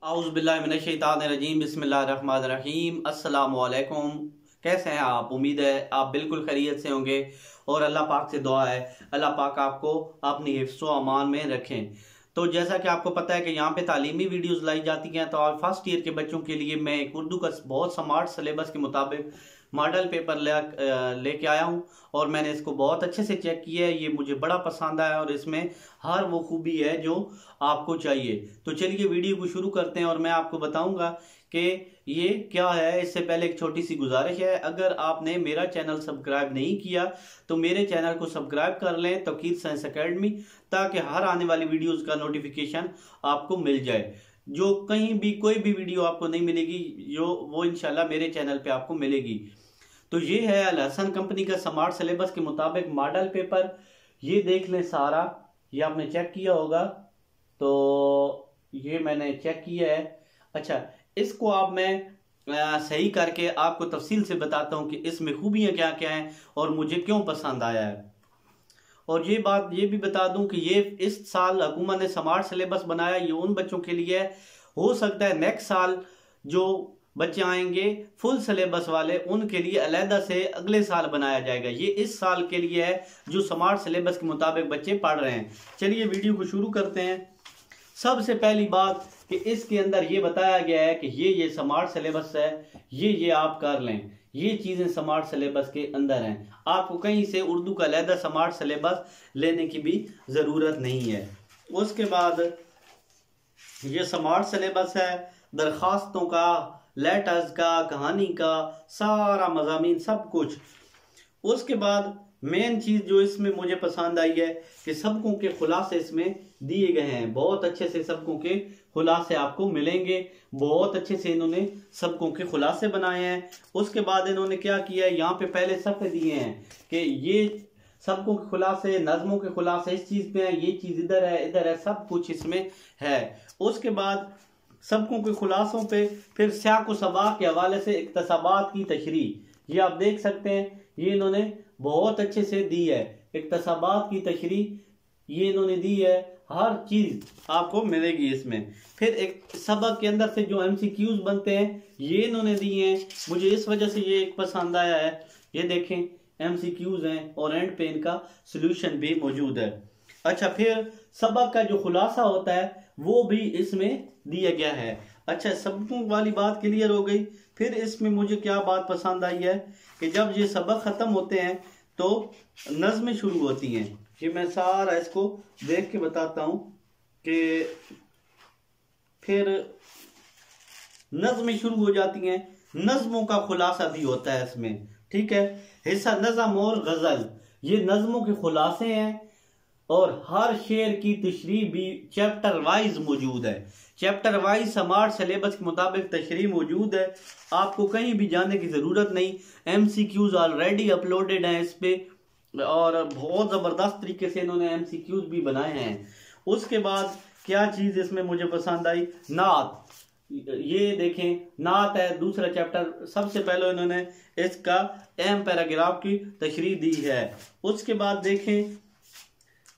औज़ुबिल्लाहिमिनश्शैतानिर्रजीम बिस्मिल्लाहिर्रहमानिर्रहीम अस्सलामुअलैकुम। कैसे हैं आप? उम्मीद है आप बिल्कुल खैरियत से होंगे और अल्लाह पाक से दुआ है अल्लाह पाक आपको अपनी हिफ्ज़ व अमान में रखें। तो जैसा कि आपको पता है कि यहाँ पे तालीमी वीडियोस लाई जाती हैं, तो आज फर्स्ट ईयर के बच्चों के लिए मैं एक उर्दू का बहुत स्मार्ट सिलेबस के मुताबिक मॉडल पेपर लेके आया हूँ और मैंने इसको बहुत अच्छे से चेक किया है। ये मुझे बड़ा पसंद आया और इसमें हर वो खूबी है जो आपको चाहिए। तो चलिए वीडियो को शुरू करते हैं और मैं आपको बताऊंगा कि ये क्या है। इससे पहले एक छोटी सी गुजारिश है, अगर आपने मेरा चैनल सब्सक्राइब नहीं किया तो मेरे चैनल को सब्सक्राइब कर लें तौकीर साइंस एकेडमी, ताकि हर आने वाली वीडियोस का नोटिफिकेशन आपको मिल जाए। जो कहीं भी कोई भी वीडियो आपको नहीं मिलेगी जो वो इंशाल्लाह मेरे चैनल पे आपको मिलेगी। तो ये है अल हसन कंपनी का स्मार्ट सिलेबस के मुताबिक मॉडल पेपर। ये देख लें सारा, ये आपने चेक किया होगा, तो ये मैंने चेक किया है। अच्छा, इसको आप मैं सही करके आपको तफसील से बताता हूँ कि इसमें खूबियाँ क्या क्या हैं और मुझे क्यों पसंद आया है। और ये बात ये भी बता दूं कि ये इस साल हुकूमत ने स्मार्ट सिलेबस बनाया, ये उन बच्चों के लिए है। हो सकता है नेक्स्ट साल जो बच्चे आएंगे फुल सिलेबस वाले, उनके लिए अलहदा से अगले साल बनाया जाएगा। ये इस साल के लिए है जो स्मार्ट सिलेबस के मुताबिक बच्चे पढ़ रहे हैं। चलिए वीडियो को शुरू करते हैं। सबसे पहली बात कि इसके अंदर ये बताया गया है कि ये स्मार्ट सिलेबस है, ये आप कर लें। ये चीजें स्मार्ट सिलेबस के अंदर हैं। आपको कहीं से उर्दू का अलहदा स्मार्ट सिलेबस लेने की भी जरूरत नहीं है। उसके बाद ये स्मार्ट सिलेबस है दरखास्तों का, लेटर्स का, कहानी का, सारा मज़ामीन सब कुछ। उसके बाद मेन चीज जो इसमें मुझे पसंद आई है कि सबकों के खुलासे इसमें दिए गए हैं। बहुत अच्छे से सबकों के खुलासे आपको मिलेंगे। बहुत अच्छे से इन्होंने सबकों के खुलासे बनाए हैं। उसके बाद इन्होंने क्या किया है, यहाँ पे पहले सफ़े दिए हैं कि ये सबकों के खुलासे, नज़मों के खुलासे इस चीज पे है, ये चीज इधर है, सब कुछ इसमें है। उसके बाद सबकों के खुलासों पे फिर सियाक व सबाक के हवाले से इक्तसाबात की तशरीह, ये आप देख सकते हैं, ये इन्होंने बहुत अच्छे से दी है। इक्तसाबात की तशरीह ये इन्होंने दी है, हर चीज आपको मिलेगी इसमें। फिर एक सबक के अंदर से जो MCQs बनते हैं ये इन्होंने दिए हैं। मुझे इस वजह से ये एक पसंद आया है। ये देखें MCQs हैं और एंड पे इनका सोल्यूशन भी मौजूद है। अच्छा, फिर सबक का जो खुलासा होता है वो भी इसमें दिया गया है। अच्छा, सबकों वाली बात क्लियर हो गई। फिर इसमें मुझे क्या बात पसंद आई है कि जब ये सबक खत्म होते हैं तो नज़में शुरू होती हैं। ये मैं सारा इसको देख के बताता हूं कि फिर नज़में शुरू हो जाती हैं। नज़मों का खुलासा भी होता है इसमें, ठीक है। हिस्सा नज़म और गजल, ये नज़मों के खुलासे हैं और हर शेर की तशरीह भी चैप्टर वाइज मौजूद है। चैप्टर वाइज स्मार्ट सिलेबस के मुताबिक तशरीह मौजूद है। आपको कहीं भी जाने की ज़रूरत नहीं। MCQs ऑलरेडी अपलोडेड हैं इस पे और बहुत ज़बरदस्त तरीके से इन्होंने MCQs भी बनाए हैं। उसके बाद क्या चीज़ इसमें मुझे पसंद आई, नात। ये देखें, नात है दूसरा चैप्टर। सबसे पहले इन्होंने इसका अहम पैराग्राफ की तशरीह दी है। उसके बाद देखें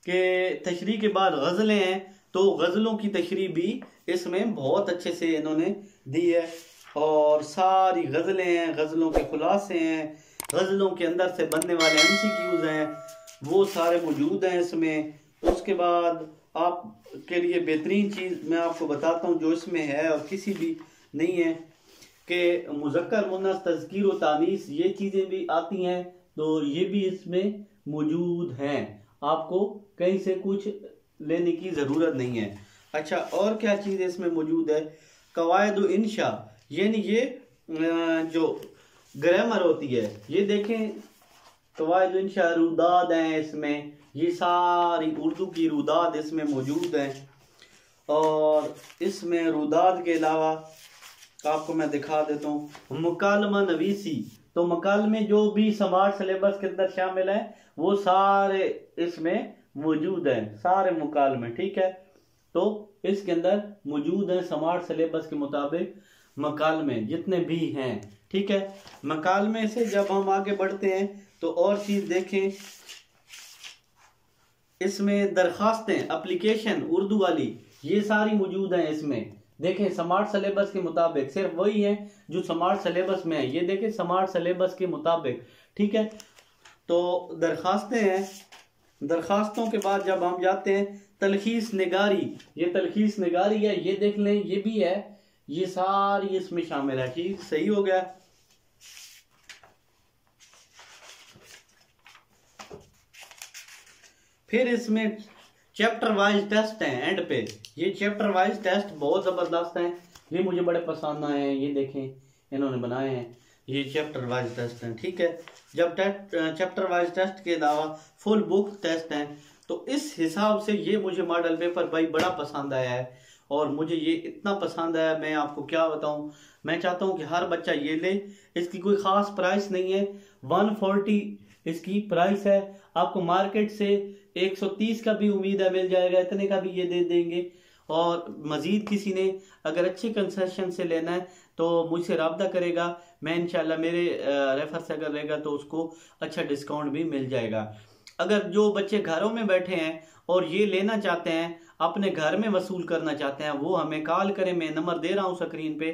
कि तशरीह के बाद गज़लें हैं, तो गज़लों की तशरीह भी इसमें बहुत अच्छे से इन्होंने दी है और सारी गज़लें हैं, गज़लों के खुलासे हैं, गज़लों के अंदर से बनने वाले MCQs हैं, वो सारे मौजूद हैं इसमें। उसके बाद आपके लिए बेहतरीन चीज़ मैं आपको बताता हूँ जो इसमें है और किसी भी नहीं है कि मुज़क्कर मुन्नस तज़कीर व तानीस, ये चीज़ें भी आती हैं, तो ये भी इसमें मौजूद हैं। आपको कहीं से कुछ लेने की ज़रूरत नहीं है। अच्छा, और क्या चीज़ इसमें मौजूद है, कवायद व इंशा, यानी ये जो ग्रामर होती है, ये देखें कवायद व इंशा, रुदाद हैं इसमें, ये सारी उर्दू की रुदाद इसमें मौजूद हैं। और इसमें रुदाद के अलावा आपको मैं दिखा देता हूँ मुकालमा नवीसी, तो मुकालमे जो भी स्मार्ट सिलेबस के अंदर शामिल है वो सारे इसमें मौजूद हैं, सारे मुकालमे, ठीक है। तो इसके अंदर मौजूद है स्मार्ट सिलेबस के मुताबिक मुकालमे जितने भी हैं, ठीक है। मुकालमे से जब हम आगे बढ़ते हैं तो और चीज देखें, इसमें दरखास्तें, एप्लीकेशन उर्दू वाली, ये सारी मौजूद हैं इसमें, देखें स्मार्ट सिलेबस के मुताबिक सिर्फ वही है जो स्मार्ट सिलेबस में है, ये देखें स्मार्ट सिलेबस के मुताबिक, ठीक है। तो दरखास्तें हैं, दरखास्तों के बाद जब हम जाते हैं तलखीस निगारी, ये तलखीस निगारी है, ये देख लें, ये भी है, ये सारी इसमें शामिल है। ठीक, सही हो गया। फिर इसमें चैप्टर वाइज टेस्ट हैं एंड पे, ये चैप्टर वाइज टेस्ट बहुत ज़बरदस्त हैं, ये मुझे बड़े पसंद आए हैं, ये देखें इन्होंने बनाए हैं, ये चैप्टर वाइज टेस्ट हैं, ठीक है। जब चैप्टर वाइज टेस्ट के अलावा फुल बुक टेस्ट हैं, तो इस हिसाब से ये मुझे मॉडल पेपर भाई बड़ा पसंद आया है, और मुझे ये इतना पसंद आया मैं आपको क्या बताऊं। मैं चाहता हूं कि हर बच्चा ये ले, इसकी कोई ख़ास प्राइस नहीं है, 140 इसकी प्राइस है, आपको मार्केट से 130 का भी उम्मीद है मिल जाएगा, इतने का भी ये दे देंगे। और मज़ीद किसी ने अगर अच्छे कंसेशन से लेना है तो मुझसे रब्ता करेगा, मैं इंशाल्लाह मेरे रेफर से अगर रहेगा तो उसको अच्छा डिस्काउंट भी मिल जाएगा। अगर जो बच्चे घरों में बैठे हैं और ये लेना चाहते हैं, अपने घर में वसूल करना चाहते हैं, वो हमें कॉल करें, मैं नंबर दे रहा हूँ स्क्रीन पे,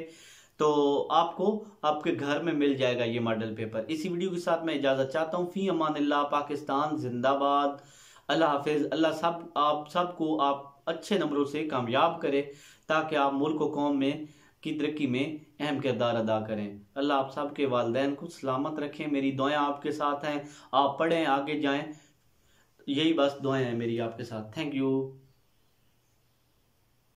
तो आपको आपके घर में मिल जाएगा ये मॉडल पेपर। इसी वीडियो के साथ मैं इजाज़त चाहता हूँ। फी अमानिल्लाह, पाकिस्तान जिंदाबाद, अल्लाह हाफिज़। अल्लाह आप सबको आप अच्छे नंबरों से कामयाब करे, ताकि आप मुल्क व कौम में की तरक्की में अहम किरदार अदा करें। अल्लाह आप सबके वालिदैन को सलामत रखें। मेरी दुआएं आपके साथ हैं, आप पढ़ें, आगे जाएं, यही बस दुआएं हैं मेरी आपके साथ। Thank you.